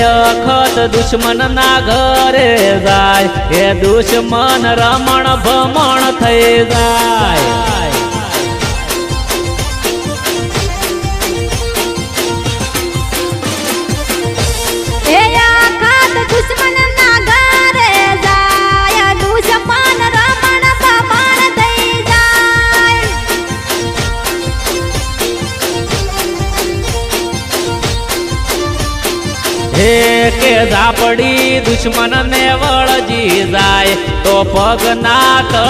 અખત દુશ્મન ના ઘરે જાય એ દુશ્મન રમણ ભમણ થઈ જાય કે ઝાપડી દુશ્મન ને વળજી જાય તો પગ ના તળ